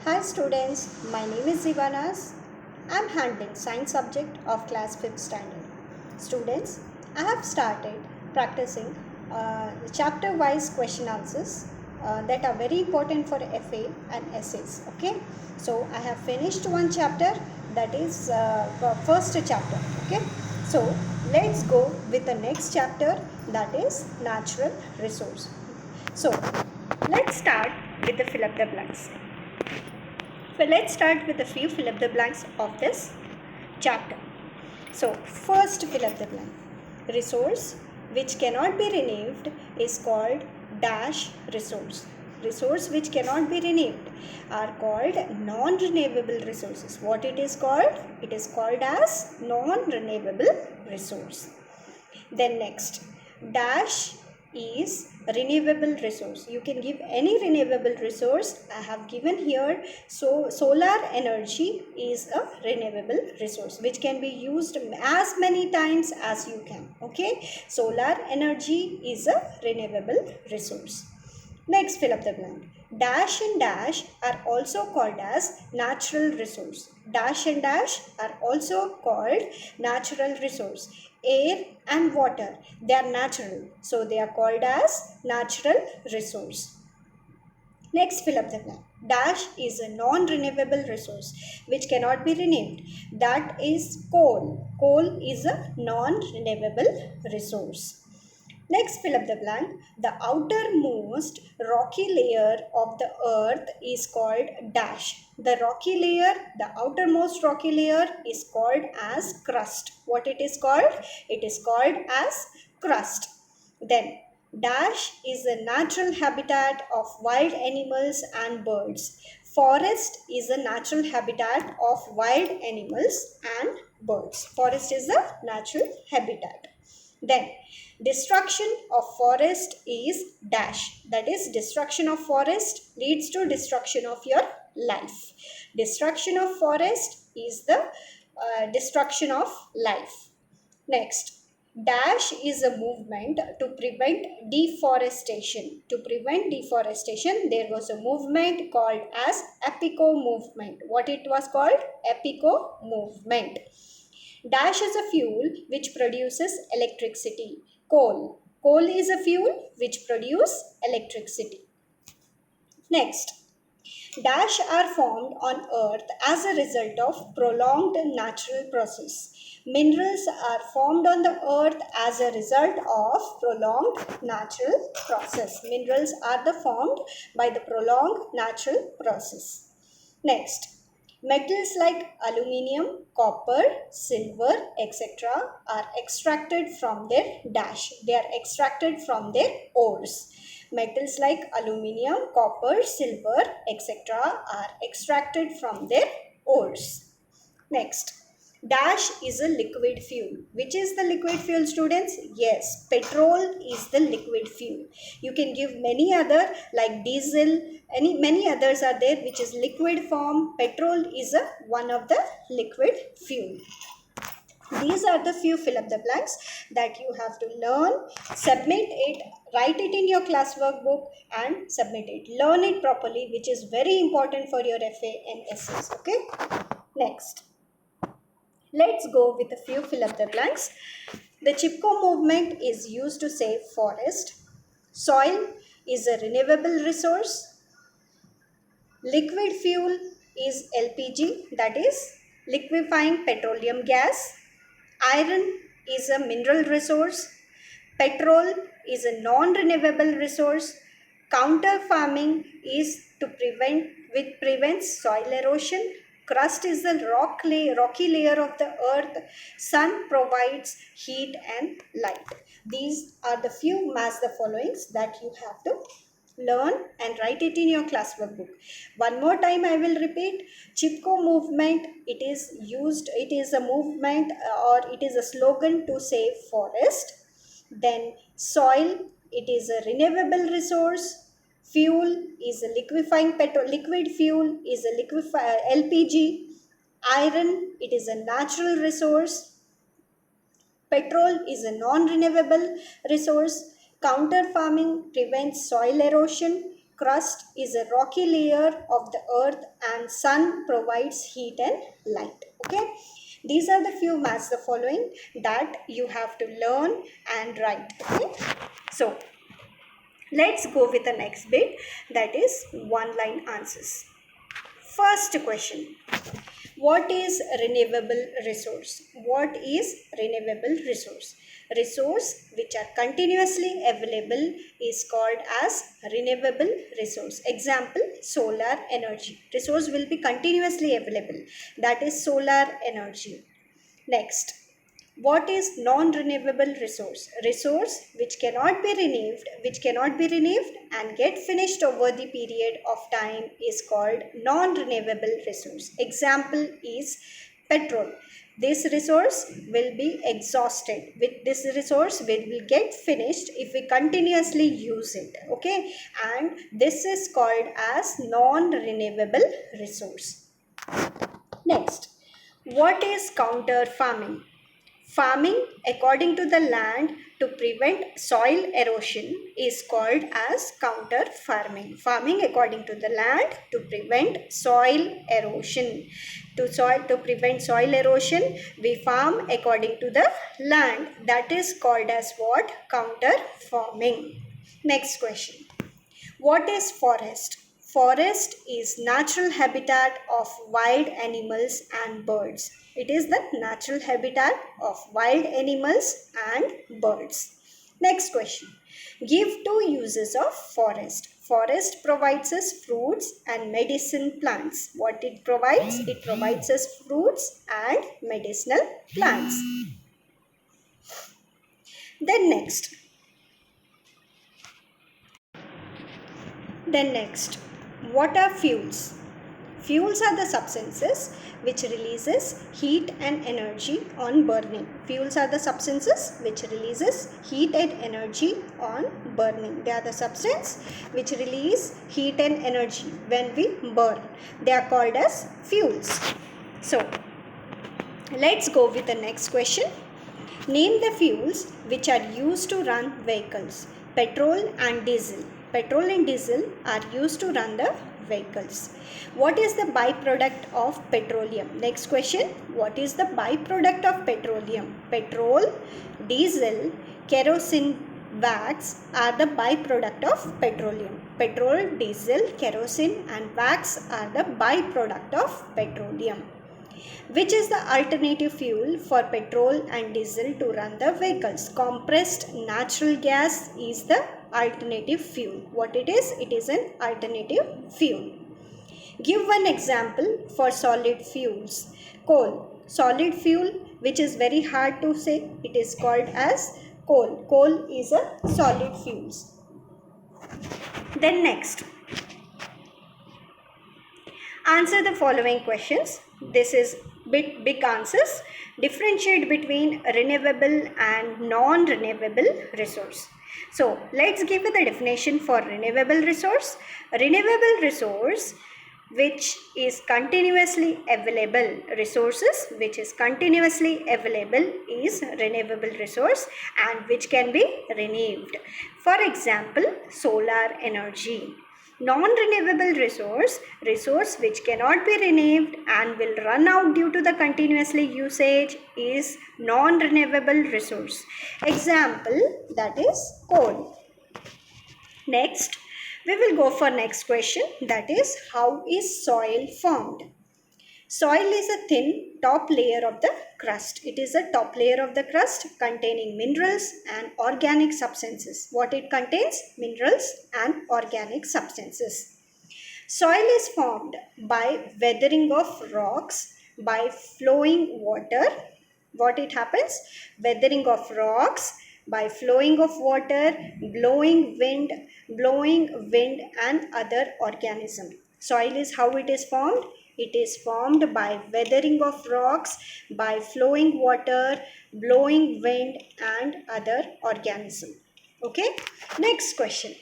Hi students, my name is Zivanas. I am handling science subject of class 5th standard. Students, I have started practicing chapter wise question answers that are very important for FA and essays. Okay, so I have finished one chapter, that is first chapter. Okay, so let's go with the next chapter, that is natural resource. So let's start with the fill up the blanks. So let's start with a few fill up the blanks of this chapter. So first fill up the blank. Resource which cannot be renewed is called dash resource. Resource which cannot be renewed are called non-renewable resources. What it is called? It is called as non-renewable resource. Then next, dash is renewable resource. You can give any renewable resource. I have given here. So solar energy is a renewable resource which can be used as many times as you can. Okay, solar energy is a renewable resource. Next, fill up the blank. Dash and dash are also called as natural resource. Dash and dash are also called natural resource. Air and water, they are natural, so they are called as natural resource. Next, fill up the blank. Dash is a non-renewable resource which cannot be renewed. That is coal. Coal is a non-renewable resource. Next, fill up the blank. The outermost rocky layer of the earth is called dash. The rocky layer, the outermost rocky layer is called as crust. What it is called? It is called as crust. Then, dash is a natural habitat of wild animals and birds. Forest is a natural habitat of wild animals and birds. Forest is a natural habitat. Then destruction of forest is dash. That is, destruction of forest leads to destruction of your life. Destruction of forest is the destruction of life. Next, dash is a movement to prevent deforestation. To prevent deforestation, there was a movement called as Apico movement. What it was called? Apico movement. Dash is a fuel which produces electricity. Coal. Coal is a fuel which produces electricity. Next, dash are formed on earth as a result of prolonged natural process. Minerals are formed on the earth as a result of prolonged natural process. Minerals are formed by the prolonged natural process. Next, metals like aluminium, copper, silver, etc. are extracted from their dash. They are extracted from their ores. Metals like aluminium, copper, silver, etc. are extracted from their ores. Next, dash is a liquid fuel. Which is the liquid fuel, students? Yes, petrol is the liquid fuel. You can give many other like diesel, many others are there which is liquid form. Petrol is one of the liquid fuel. These are the few fill up the blanks that you have to learn, submit it, write it in your class workbook and submit it. Learn it properly, which is very important for your FA and essays. Okay. Next, let's go with a few fill up the blanks. The Chipko movement is used to save forest. Soil is a renewable resource. Liquid fuel is LPG, that is liquefying petroleum gas. Iron is a mineral resource. Petrol is a non-renewable resource. Counter farming is to prevents soil erosion. Crust is the rocky layer of the earth. Sun provides heat and light. These are the few match the followings that you have to learn and write it in your class workbook. One more time I will repeat. Chipko movement, it is a movement or it is a slogan to save forest. Then soil, it is a renewable resource. Fuel is a liquid fuel is a LPG. Iron, it is a natural resource. Petrol is a non-renewable resource. Counter farming prevents soil erosion. crust is a rocky layer of the earth and sun provides heat and light. Okay, these are the few match the following that you have to learn and write. Okay, so let's go with the next bit, that is one line answers. First question, what is renewable resource? What is renewable resource? Resource which are continuously available is called as renewable resource. Example, solar energy. Resource will be continuously available. That is solar energy. Next, what is non-renewable resource? Resource which cannot be renewed and get finished over the period of time is called non-renewable resource. Example is petrol. This resource will be exhausted. With this resource will get finished if we continuously use it. Okay, and this is called as non-renewable resource. Next, what is counter farming? Farming according to the land to prevent soil erosion is called as counter farming. Farming according to the land to prevent soil erosion. To prevent soil erosion, we farm according to the land. That is called as what? Counter farming. Next question. What is forest? Forest is natural habitat of wild animals and birds. It is the natural habitat of wild animals and birds. Next question. Give two uses of forest. Forest provides us fruits and medicine plants. What it provides? It provides us fruits and medicinal plants. Then next, what are fuels? Fuels are the substances which releases heat and energy on burning. Fuels are the substances which releases heat and energy on burning. They are the substance which release heat and energy when we burn. They are called as fuels. So, let's go with the next question. Name the fuels which are used to run vehicles. Petrol and diesel. Petrol and diesel are used to run the vehicles. What is the byproduct of petroleum? Next question. What is the byproduct of petroleum? Petrol, diesel, kerosene, wax are the byproduct of petroleum. Petrol, diesel, kerosene and wax are the byproduct of petroleum. Which is the alternative fuel for petrol and diesel to run the vehicles? Compressed natural gas is the alternative fuel. What it is? It is an alternative fuel. Give one example for solid fuels. Coal. Solid fuel which is very hard to say. It is called as coal. Coal is a solid fuels. Then next, answer the following questions. This is big answers. Differentiate between renewable and non-renewable resource. So let's give the definition for renewable resource. Renewable resource which is continuously available. Resources which is continuously available is renewable resource and which can be renewed. For example, solar energy. Non-renewable resource which cannot be renewed and will run out due to the continuously usage is non-renewable resource. Example, that is coal. Next, we will go for next question, that is how is soil formed? Soil is a thin top layer of the crust. It is a top layer of the crust containing minerals and organic substances. What it contains? Minerals and organic substances. Soil is formed by weathering of rocks, by flowing water. What it happens? Weathering of rocks, by flowing of water, blowing wind and other organism. Soil is how it is formed? It is formed by weathering of rocks, by flowing water, blowing wind and other organism. Okay. Next question.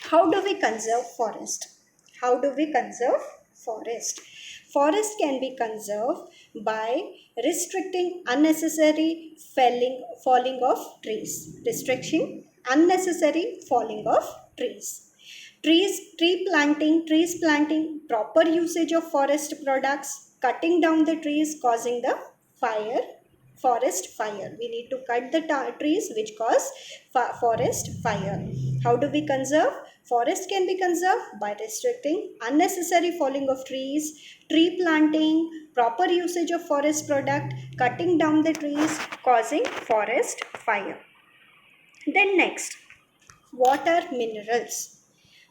How do we conserve forest? How do we conserve forest? Forest can be conserved by restricting unnecessary falling of trees. Restricting unnecessary falling of trees. Trees planting, proper usage of forest products, cutting down the trees causing the fire, forest fire. We need to cut the trees which cause forest fire. How do we conserve? Forest can be conserved by restricting unnecessary falling of trees, tree planting, proper usage of forest product, cutting down the trees causing forest fire. Then next, water minerals.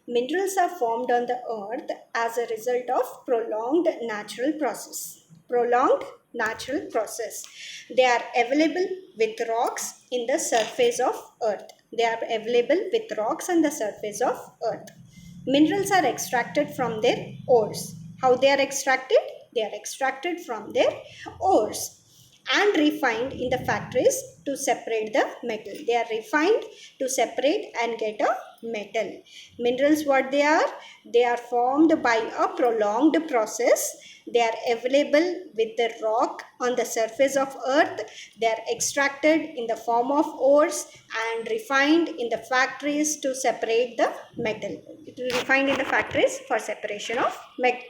Minerals are formed on the earth as a result of prolonged natural process. Prolonged natural process. They are available with rocks in the surface of earth. They are available with rocks on the surface of earth. Minerals are extracted from their ores. How they are extracted? They are extracted from their ores and refined in the factories to separate the metal. They are refined to separate and get a metal. Minerals, what they are? They are formed by a prolonged process. They are available with the rock on the surface of earth. They are extracted in the form of ores and refined in the factories to separate the metal. It will refined in the factories for separation of metal.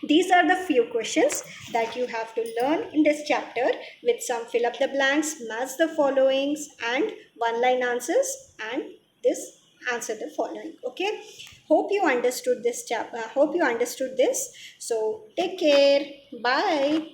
These are the few questions that you have to learn in this chapter with some fill up the blanks, match the followings and one line answers and this answer the following. Okay. Hope you understood this chapter. Hope you understood this. So take care. Bye.